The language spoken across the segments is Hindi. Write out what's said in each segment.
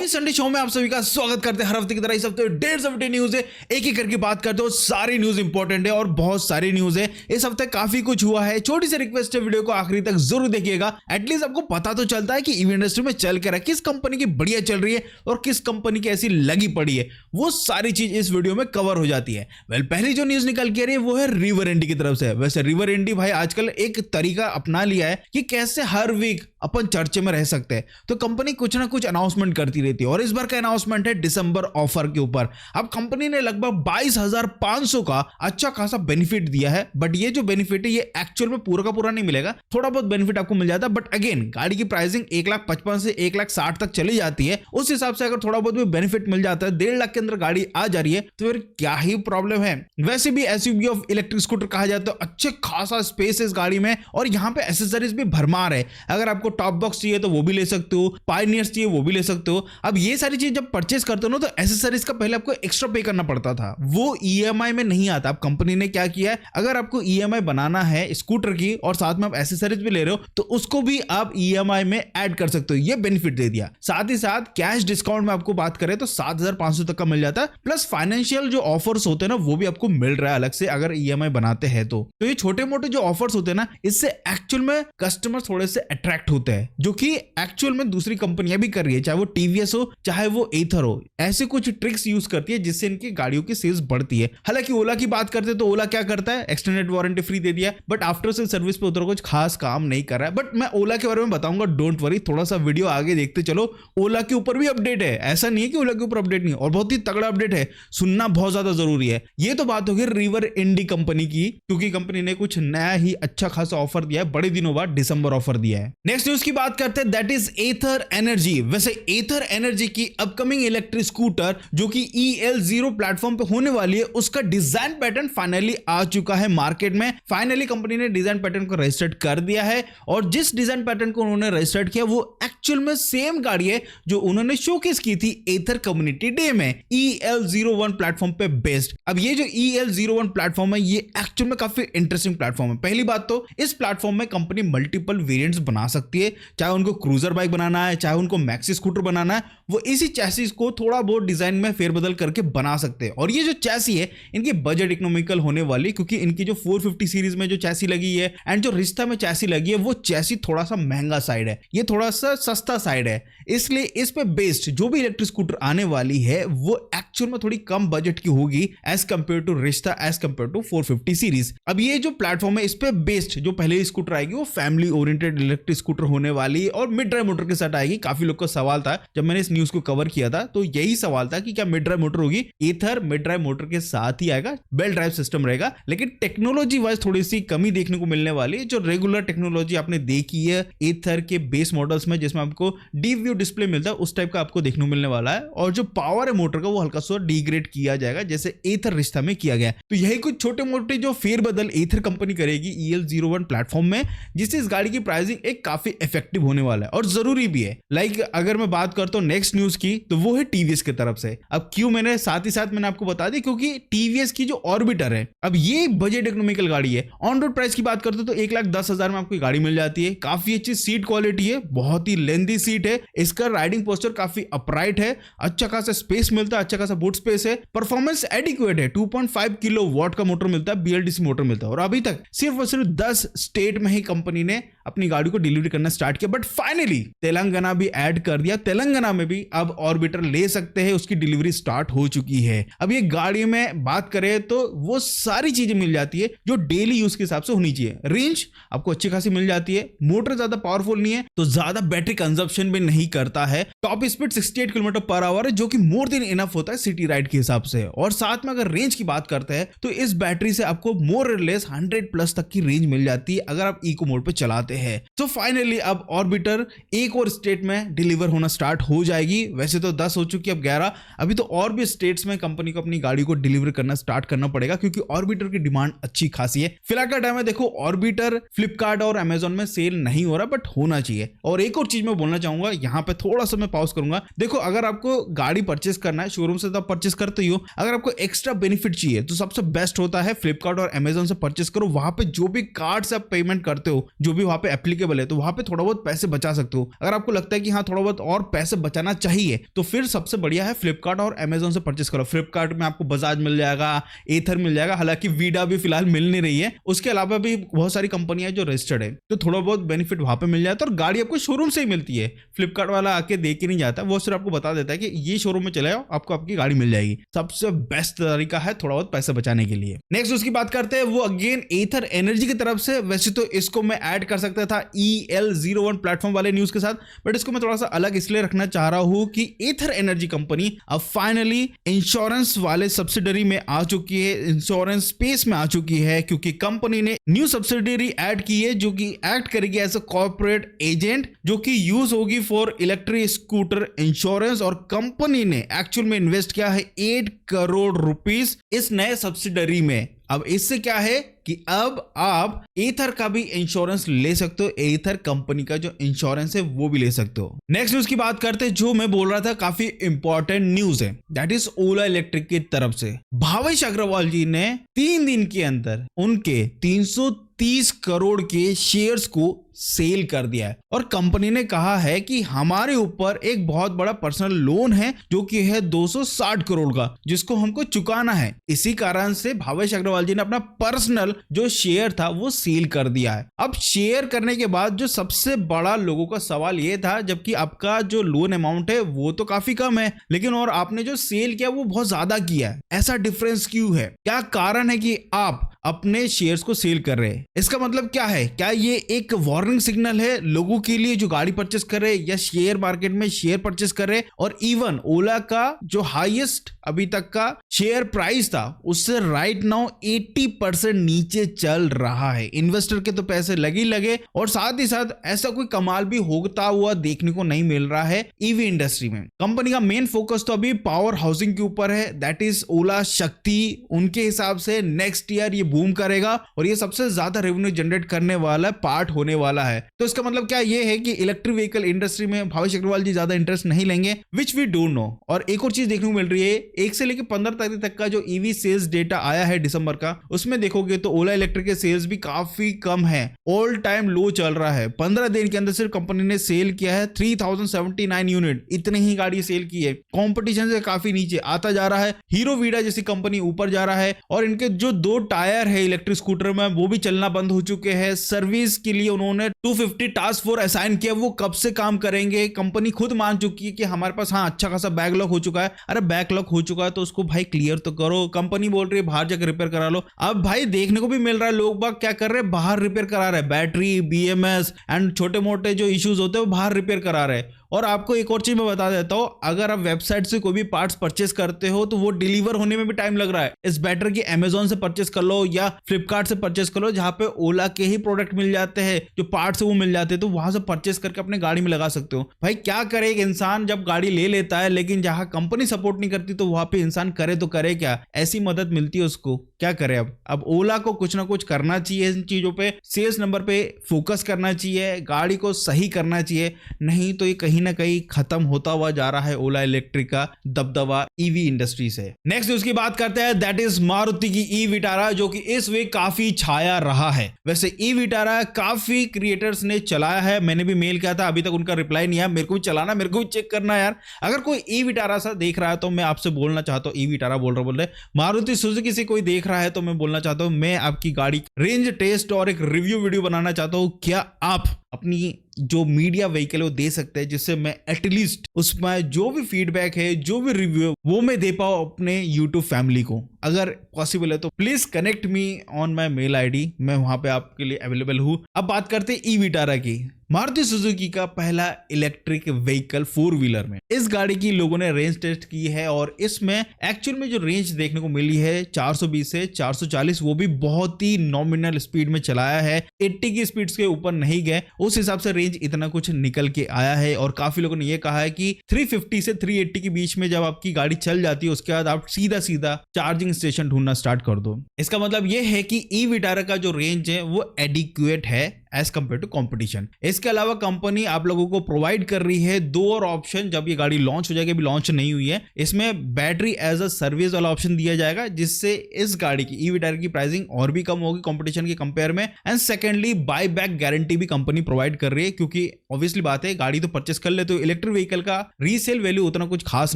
मनी संडे शो में आप सभी का स्वागत करते हैं। हर हफ्ते की तरह इस हफ्ते 150 हफ्ते न्यूज है, एक एक करके बात करते हो। सारी न्यूज इंपॉर्टेंट है और बहुत सारी न्यूज है। इस हफ्ते काफी कुछ हुआ है। छोटी सी रिक्वेस्ट है, वीडियो को आखिरी तक जरूर देखिएगा। एटलीस्ट आपको पता तो चलता है कि इवेंट इंडस्ट्री में चल कर किस कंपनी की बढ़िया चल रही है और किस कंपनी की ऐसी लगी पड़ी है। वो सारी चीज इस वीडियो में कवर हो जाती है। पहली जो न्यूज निकल के आ रही है वो है रिवर इंडी की तरफ से। वैसे रिवर इंडी भाई आजकल एक तरीका अपना लिया है कि कैसे हर वीक अपन चर्चे में रह सकते हैं। तो कंपनी कुछ ना कुछ अनाउंसमेंट करती रहती है और इस बार का अनाउंसमेंट है दिसंबर ऑफर के ऊपर। अब कंपनी ने लगभग 22,500 का अच्छा खासा बेनिफिट दिया है। बट ये जो बेनिफिट है ये एक्चुअल में पूरा का पूरा नहीं मिलेगा, थोड़ा बहुत बेनिफिट आपको मिल जाता है। बट अगेन गाड़ी की प्राइसिंग 1,55,000 से 1,60,000 तक चली जाती है। उस हिसाब से अगर थोड़ा बहुत भी बेनिफिट मिल जाता है, 1.5 लाख के अंदर गाड़ी आ जा रही है, तो फिर क्या ही प्रॉब्लम है। वैसे भी एसयूवी ऑफ इलेक्ट्रिक स्कूटर कहा जाता है। अच्छे खासा स्पेस है इस गाड़ी में और यहाँ पे एसेसरीज भी भरमार है। अगर आपको टॉप बॉक्स चाहिए तो वो भी ले सकते हो, पायनियर्स चाहिए वो भी ले सकते हो। अब ये सारी चीज जब परचेस करते हो ना तो एसेसरीज का पहले आपको एक्स्ट्रा पे करना पड़ता था, वो ईएमआई में नहीं आता। अब कंपनी ने क्या किया है, अगर आपको ईएमआई बनाना है स्कूटर की और साथ में आप एसेसरीज भी ले रहे हो तो उसको भी आप ईएमआई में ऐड कर सकते हो। ये बेनिफिट दे दिया। साथ ही साथ कैश डिस्काउंट में आपको बात करें तो 7,500 तक का मिल जाता है। प्लस फाइनेंशियल जो ऑफर्स होते हैं ना वो भी आपको मिल रहा है अलग से अगर ईएमआई बनाते हैं तो ये छोटे मोटे जो ऑफर्स होते हैं ना, इससे एक्चुअल में कस्टमर थोड़े से अट्रैक्ट होते हैं, जो कि एक्चुअल में दूसरी कंपनियां भी कर रही है, चाहे वो टीवीएस हो चाहे वो एथर हो। ऐसे कुछ ट्रिक्स यूज करती है जिससे इनकी गाड़ियों की सेल्स बढ़ती है। हालांकि ओला की बात करते हैं तो ओला क्या करता है, एक्सटेंडेड वारंटी फ्री दे दिया, बट आफ्टर सेल सर्विस पे उधर कुछ खास काम नहीं कर रहा है। बट मैं ओला के बारे में बताऊंगा, डोंट वरी, थोड़ा सा वीडियो आगे देखते चलो। ओला के ऊपर भी अपडेट है, ऐसा नहीं है कि ओला के ऊपर अपडेट नहीं है, और बहुत ही तगड़ा अपडेट है, सुनना बहुत ज्यादा जरूरी है। ये तो बात होगी रिवर इंडी कंपनी की, क्योंकि कंपनी ने कुछ नया ही अच्छा खासा ऑफर दिया है, बड़े दिनों बाद दिसंबर ऑफर दिया है। नेक्स्ट न्यूज की बात करते हैं, दैट इज एथर एनर्जी। वैसे एथर एनर्जी की अपकमिंग इलेक्ट्रिक स्कूटर जो कि EL0 प्लेटफॉर्म पे होने वाली है, उसका डिजाइन पैटर्न फाइनली आ चुका है मार्केट में। फाइनली कंपनी ने डिजाइन पैटर्न को रजिस्टर्ड कर दिया है और जिस डिजाइन पैटर्न को उन्होंने रजिस्टर्ड किया वो एक्चुअल में सेम गाड़ी है जो उन्होंने शोकेस की थी एथर कम्युनिटी डे में, EL01 प्लेटफॉर्म पे बेस्ड। अब ये जो EL01 प्लेटफॉर्म है ये एक्चुअल में काफी इंटरेस्टिंग प्लेटफॉर्म है। पहली बात तो इस प्लेटफॉर्म में कंपनी मल्टीपल वेरिएंट्स बना सकती है, चाहे उनको क्रूजर बाइक बनाना है चाहे उनको मैक्सी स्कूटर बनाना है, वो इसी चैसिस को थोड़ा बहुत डिजाइन में फेरबदल करके बना सकते हैं। और ये जो चैसी है इनकी बजट इकोनॉमिकल होने वाली, क्योंकि इनकी जो 450 सीरीज में जो चैसी लगी है एंड जो रिश्ता में चैसी लगी है वो चैसी थोड़ा सा महंगा साइड है, ये थोड़ा सा सस्ता साइड है। इसलिए इस पे बेस्ड जो भी इलेक्ट्रिक स्कूटर आने वाली है वो एक्चुअल में थोड़ी कम बजट की होगी एज कंपेयर टू रिश्ता, एज कंपेयर टू 450 सीरीज। अब ये जो प्लेटफॉर्म है इस पे बेस्ड जो पहले स्कूटर आएगी वो फैमिली ओरिएंटेड इलेक्ट्रिक स्कूटर होने वाली है और मिड ड्राइव मोटर के साथ आएगी। काफी लोग को सवाल था जब मैंने इस न्यूज को कवर किया था, तो यही सवाल था कि क्या मिड ड्राइव मोटर होगी। एथर मिड ड्राइव मोटर के साथ ही आएगा, बेल्ट ड्राइव सिस्टम रहेगा, लेकिन टेक्नोलॉजी वाइज थोड़ी सी कमी देखने को मिलने वाली है। जो रेगुलर टेक्नोलॉजी आपने देखी है एथर के बेस मॉडल्स में, जिसमें आपको डीप व्यू डिस्प्ले मिलता है, उस टाइप का आपको देखने को मिलने वाला है। और जो पावर है मोटर का वो हल्का सा डिग्रेड किया जाएगा जैसे एथर रिश्ता में किया गया। तो यही कुछ छोटे मोटे जो फेरबदल एथर कंपनी करेगी EL01 प्लेटफॉर्म में, जिससे इस गाड़ी की प्राइसिंग एक काफी इफेक्टिव होने वाला है और जरूरी भी है। लाइक अगर मैं बात करता हूं नेक्स्ट न्यूज की तो वो है टीवीएस की तरफ से। अब क्यों मैंने साथ ही साथ मैंने आपको बता दी, क्योंकि टीवीएस की जो ऑर्बिटर है अब ये बजट इकोनॉमिकल गाड़ी है। ऑन रोड प्राइस की बात करते तो 1,10,000 में आपको गाड़ी मिल जाती है। काफी अच्छी सीट क्वालिटी है, बहुत ही लेंथी सीट है, इसका राइडिंग पोस्चर काफी अपराइट है, अच्छा खासा स्पेस मिलता है, अच्छा खासा बूट स्पेस है, परफॉर्मेंस एडिक्वेट है। 2.5 किलोवाट का मोटर मिलता है, BLDC मोटर मिलता है और अभी तक सिर्फ और सिर्फ 10 स्टेट में ही कंपनी ने अपनी गाड़ी को डिलीवरी करना स्टार्ट किया। बट फाइनली तेलंगाना भी ऐड कर दिया, तेलंगाना में भी अब ऑर्बिटर ले सकते हैं, उसकी डिलीवरी स्टार्ट हो चुकी है। अब ये गाड़ी में बात करें तो वो सारी चीजें मिल जाती है जो डेली यूज के हिसाब से होनी चाहिए। रेंज आपको अच्छी खासी मिल जाती है, मोटर ज्यादा पावरफुल नहीं है तो ज्यादा बैटरी कंजप्शन भी नहीं करता है। Top speed 68 kilometre per hour है जो कि मोर देन इनफ होता है सिटी राइड के हिसाब से। और साथ में अगर रेंज की बात करते हैं तो इस बैटरी से आपको मोर और लेस 100+ तक की रेंज मिल जाती है अगर आप इको मोड पे चलाते हैं। तो फाइनली अब ऑर्बिटर एक और स्टेट में डिलीवर होना स्टार्ट हो जाएगी। वैसे तो 10 हो चुकी, अब 11, अभी तो और भी स्टेट्स में कंपनी को अपनी गाड़ी को डिलीवर करना स्टार्ट करना पड़ेगा, क्योंकि ऑर्बिटर की डिमांड अच्छी खासी है। फिलहाल का टाइम में देखो ऑर्बिटर फ्लिपकार्ट और अमेजॉन में सेल नहीं हो रहा, बट होना चाहिए। और एक और चीज मैं बोलना चाहूंगा, यहाँ पे थोड़ा सा मैं पॉज करूंगा। देखो अगर आपको गाड़ी परचेस करना है शोरूम से तो आप परचेस करते ही हो, अगर आपको एक्स्ट्रा बेनिफिट चाहिए तो सबसे बेस्ट होता है फ्लिपकार्ट और अमेजॉन से परचेस करो। वहां पे जो भी कार्ड से आप पेमेंट करते हो, जो भी वहां पे पे एप्लीकेबल है तो वहां पे थोड़ा बहुत पैसे बचा सकते हो। अगर आपको लगता है कि हाँ थोड़ा बहुत और पैसे बचाना चाहिए तो फिर सबसे बढ़िया है फ्लिपकार्ट और अमेजोन से परचेस करो। फ्लिपकार्ट में आपको बजाज मिल जाएगा, एथर मिल जाएगा, हालांकि वीडा भी फिलहाल मिल नहीं रही है, उसके अलावा भी बहुत सारी कंपनियां जो रजिस्टर्ड है, तो थोड़ा बहुत बेनिफिट वहां पे मिल जाता है और गाड़ी आपको शोरूम से ही मिलती है। फ्लिपकार्ट वाला आके दे के नहीं जाता, वो सिर्फ आपको बता देता है कि ये शोरूम में चले जाओ, आपको आपकी गाड़ी मिल जाएगी। सबसे बेस्ट तरीका है थोड़ा बहुत पैसे बचाने के लिए। नेक्स्ट उसकी बात करते हैं, वो अगेन एथर एनर्जी की तरफ से। वैसे तो इसको मैं ऐड कर सकता था EL01 प्लेटफॉर्म वाले न्यूज के साथ, बट इसको मैं थोड़ा सा अलग इसलिए रखना चाह रहा हूं कि एथर एनर्जी कंपनी अब फाइनली इंश्योरेंस वाले सब्सिडरी में आ चुकी है, इंश्योरेंस स्पेस में आ चुकी है, क्योंकि कंपनी ने न्यू सब्सिडरी ऐड की है जो कि एक्ट करेगी एज अ कॉर्पोरेट एजेंट, जो कि यूज होगी फॉर इलेक्ट्रिक स्कूटर इंश्योरेंस। और कंपनी ने एक्चुअल में इन्वेस्ट किया है 8 करोड़ रुपीस इस नए सब्सिडरी में। अब इससे क्या है कि अब आप एथर का भी इंश्योरेंस ले सकते हो, एथर कंपनी का जो इंश्योरेंस है वो भी ले सकते हो। नेक्स्ट न्यूज की बात करते हैं, जो मैं बोल रहा था काफी इंपॉर्टेंट न्यूज है, दैट इज ओला इलेक्ट्रिक की तरफ से। भावेश अग्रवाल जी ने 3 दिन के अंदर उनके 330 करोड़ के शेयर्स को सेल कर दिया है और कंपनी ने कहा है कि हमारे ऊपर एक बहुत बड़ा पर्सनल लोन है जो कि है 260 करोड़ का, जिसको हमको चुकाना है। इसी कारण से भावेश अग्रवाल जी ने अपना पर्सनल जो शेयर था वो सेल कर दिया है। अब शेयर करने के बाद जो सबसे बड़ा लोगों का सवाल ये था, जबकि आपका जो लोन अमाउंट है वो तो काफी कम है, लेकिन और आपने जो सेल किया वो बहुत ज्यादा किया है, ऐसा डिफरेंस क्यों है? क्या कारण है कि आप अपने शेयर्स को सेल कर रहे हैं? इसका मतलब क्या है? क्या ये एक वार्निंग सिग्नल है लोगों के लिए जो गाड़ी परचेस कर रहे हैं या शेयर मार्केट में शेयर परचेस कर रहे हैं? और इवन ओला का जो हाईएस्ट अभी तक का शेयर प्राइस था उससे राइट नाउ 80% नीचे चल रहा है। इन्वेस्टर के तो पैसे लगे लगे और साथ ही साथ ऐसा कोई कमाल भी होता हुआ देखने को नहीं मिल रहा है ईवी इंडस्ट्री में। कंपनी का मेन फोकस तो अभी पावर हाउसिंग के ऊपर है, दैट इज ओला शक्ति। उनके हिसाब से नेक्स्ट ईयर ये बूम करेगा और ये सबसे ज्यादा रेवेन्यू जनरेट करने वाला पार्ट होने वाला है। तो इसका मतलब क्या ये है कि इलेक्ट्रिक व्हीकल इंडस्ट्री में भावेश अग्रवाल जी ज्यादा इंटरेस्ट नहीं लेंगे, विच वी डोंट नो। और एक और चीज देखने को मिल रही है, 1 से लेकर 15 तारीख तक का जो ईवी सेल्स डेटा आया है दिसंबर का, उसमें देखोगे तो ओला इलेक्ट्रिक के सेल्स भी काफी कम है, ऑल टाइम लो चल रहा है। 15 दिन के अंदर सिर्फ कंपनी ने सेल किया है 3079 यूनिट, इतनी ही गाड़ी सेल की है। कॉम्पिटिशन से काफी नीचे आता जा रहा है। हीरो वीडा जैसी कंपनी ऊपर जा रहा है और इनके जो 2 टायर है इलेक्ट्रिक स्कूटर में वो भी चलना बंद हो चुके हैं। सर्विस के लिए उन्होंने 250 टास्क फोर्स असाइन किया, वो कब से काम करेंगे? कंपनी खुद मान चुकी है कि हमारे पास हाँ अच्छा खासा बैकलॉग हो चुका है। अरे बैकलॉग हो चुका है तो उसको भाई क्लियर तो करो। कंपनी बोल रही है बाहर जाकर रिपेयर करा लो। अब भाई देखने को भी मिल रहा है लोग बाग क्या कर रहे हैं, बाहर रिपेयर करा रहे हैं। बैटरी, BMS एंड छोटे मोटे जो इश्यूज होते हैं वो बाहर रिपेयर करा रहे हैं। और आपको एक और चीज मैं बता देता हूं, अगर आप वेबसाइट से कोई भी पार्ट्स परचेस करते हो तो वो डिलीवर होने में भी टाइम लग रहा है। इस बेटर कि अमेजोन से परचेस कर लो या फ्लिपकार्ट से परचेस कर लो, जहां पे ओला के ही प्रोडक्ट मिल जाते हैं, जो पार्ट्स है वो मिल जाते हैं, तो वहां से परचेस करके अपने गाड़ी में लगा सकते हो। भाई क्या करे एक इंसान जब गाड़ी ले लेता है, लेकिन जहां कंपनी सपोर्ट नहीं करती तो वहां पे इंसान करे तो करे क्या? ऐसी मदद मिलती है उसको, क्या करे? अब ओला को कुछ ना कुछ करना चाहिए इन चीजों पे, सेल्स नंबर पे फोकस करना चाहिए, गाड़ी को सही करना चाहिए, नहीं तो ये कहीं ना कहीं खत्म होता हुआ जा रहा है ओला इलेक्ट्रिक का दबदबा ईवी इंडस्ट्री से। नेक्स्ट उसकी बात करते हैं, दैट इज मारुति की ई विटारा, जो कि इस वीक काफी छाया रहा है। वैसे ई विटारा काफी क्रिएटर्स ने चलाया है, मैंने भी मेल किया था, अभी तक उनका रिप्लाई नहीं आया। मेरे को भी चलाना, मेरे को भी चेक करना यार। अगर कोई ई विटारा सा देख रहा है तो मैं आपसे बोलना चाहता हूँ, ई विटारा बोल रहे मारुति सुजुकी से कोई देख रहा है तो मैं बोलना चाहता हूँ, मैं आपकी गाड़ी रेंज टेस्ट और एक रिव्यू वीडियो बनाना चाहता हूँ। क्या आप अपनी जो मीडिया व्हीकल है वो दे सकते हैं, जिससे मैं एटलीस्ट उसमें जो भी फीडबैक है, जो भी रिव्यू है वो मैं दे पाऊँ अपने यूट्यूब फैमिली को? अगर पॉसिबल है तो please connect me on my mail ID, मैं वहां पे आपके लिए अवेलेबल हूं। अब बात करते हैं ई विटारा की। मारुति सुजुकी का पहला इलेक्ट्रिक व्हीकल 4 व्हीलर में इस गाड़ी की लोगों ने रेंज टेस्ट की है और इसमें एक्चुअल में जो रेंज देखने को मिली है 420 से 440, वो भी बहुत ही नॉमिनल स्पीड में चलाया है, 80 की स्पीड के ऊपर नहीं गए। उस हिसाब से रेंज इतना कुछ निकल के आया है। और काफी लोगों ने यह कहा है कि 350 से 380 के बीच में जब आपकी गाड़ी चल जाती है उसके बाद आप सीधा सीधा चार्जिंग स्टेशन ढूंढना स्टार्ट कर दो। इसका मतलब यह है कि ई विटारा का जो रेंज है वो एडिक्वेट है एज कम्पेयर टू कॉम्पिटिशन। इसके अलावा कंपनी आप लोगों को प्रोवाइड कर रही है 2 और ऑप्शन जब ये गाड़ी लॉन्च हो जाएगी, अभी लॉन्च नहीं हुई है। इसमें बैटरी एज अ सर्विस वाला ऑप्शन दिया जाएगा, जिससे इस गाड़ी की ईवी टायर की प्राइसिंग और भी कम होगी कॉम्पिटिशन के कंपेयर में। And secondly buy back guarantee भी कंपनी प्रोवाइड कर रही है, क्योंकि ऑब्वियसली बात है गाड़ी तो परचेस कर ले तो इलेक्ट्रिक व्हीकल का रीसेल वैल्यू उतना कुछ खास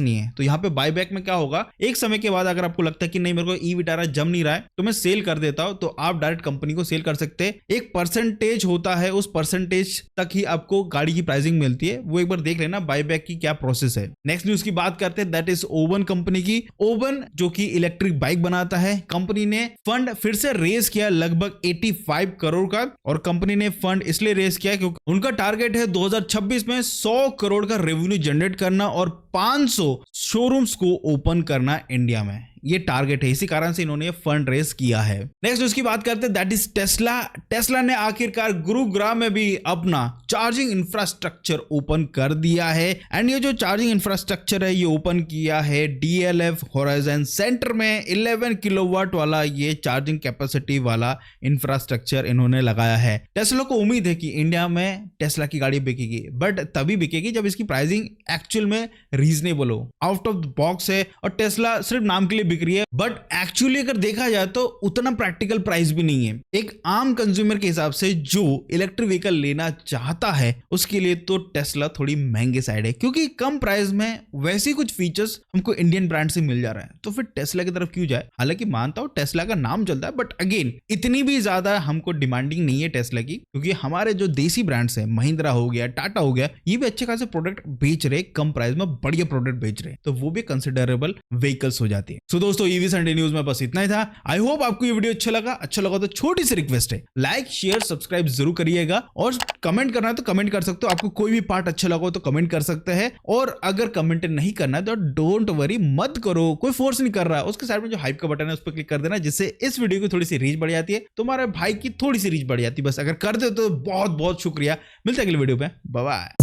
नहीं है। तो यहाँ पे बाय बैक में क्या होगा, एक समय के बाद अगर आपको लगता है कि नहीं मेरे को ईवी टायर जम नहीं रहा है तो मैं सेल कर देता हूं, तो आप डायरेक्ट कंपनी को सेल कर सकते हैं। एक परसेंटेज होता है, उस परसेंटेज तक ही आपको गाड़ी की प्राइसिंग मिलती है। वो एक बार देख लेना बाय बैक की क्या प्रोसेस है। नेक्स्ट न्यूज की बात करते हैं, दैट इज ओवन कंपनी की। ओवन जो कि इलेक्ट्रिक बाइक बनाता है, कंपनी ने फंड फिर से रेज किया लगभग 85 करोड़ का। और कंपनी ने फंड इसलिए रेज किया क्योंकि उनका टारगेट है 2026 में 100 करोड़ का रेवेन्यू जनरेट करना और 500 शोरूम्स को ओपन करना इंडिया में। ये टारगेट है, इसी कारण से इन्होंने फंड रेज किया है। नेक्स्ट उसकी बात करते हैं, दैट इज टेस्ला। टेस्ला ने आखिरकार गुरुग्राम में भी अपना चार्जिंग इंफ्रास्ट्रक्चर ओपन कर दिया है। एंड ये जो चार्जिंग इंफ्रास्ट्रक्चर है ये ओपन किया है DLF होराइजन सेंटर में। 11 किलोवाट वाला ये चार्जिंग कैपेसिटी वाला इंफ्रास्ट्रक्चर इन्होंने लगाया है। टेस्ला को उम्मीद है कि इंडिया में टेस्ला की गाड़ी बिकेगी, बट तभी बिकेगी जब इसकी प्राइसिंग एक्चुअल में रीजनेबल हो, आउट ऑफ द बॉक्स है। और टेस्ला सिर्फ नाम के लिए बिक रही है, बट एक्चुअली अगर देखा जाए तो उतना प्रैक्टिकल प्राइस भी नहीं है। एक आम कंज्यूमर के हिसाब से जो इलेक्ट्रिक व्हीकल लेना चाहता है उसके लिए तो टेस्ला थोड़ी महंगे साइड है, क्योंकि कम प्राइस में वैसे कुछ फीचर्स हमको इंडियन ब्रांड से मिल जा रहा है। तो फिर टेस्ला की तरफ क्यों जाए। हालांकि मानता हूं टेस्ला का नाम चलता है, बट अगेन इतनी भी ज्यादा हमको डिमांडिंग नहीं है टेस्ला की, क्योंकि हमारे जो देसी ब्रांड्स है, महिंद्रा हो गया, टाटा हो गया, ये भी अच्छे खासे प्रोडक्ट बेच रहे, कम प्राइस में बढ़िया प्रोडक्ट बेच रहे, तो वो भी कंसिडरेबल व्हीकल्स हो जाती है। सो दोस्तों ईवी संडे न्यूज में बस इतना ही था। आई होप आपको ये वीडियो अच्छा लगा तो छोटी सी रिक्वेस्ट है, लाइक शेयर सब्सक्राइब जरूर करिएगा। और कमेंट करना है तो कमेंट कर सकते हो, आपको कोई भी पार्ट अच्छा लगा हो तो कमेंट कर सकते हैं। और अगर कमेंट नहीं करना है तो डोंट वरी, मत करो, कोई फोर्स नहीं कर रहा है। उसके साइड में जो हाइप का बटन है उस पर क्लिक कर देना, जिससे इस वीडियो की थोड़ी सी रीच बढ़ जाती है, तुम्हारे भाई की थोड़ी सी रीच बढ़ जाती है। बस अगर कर दे तो बहुत बहुत शुक्रिया। मिलते हैं अगले वीडियो पे, बाय बाय।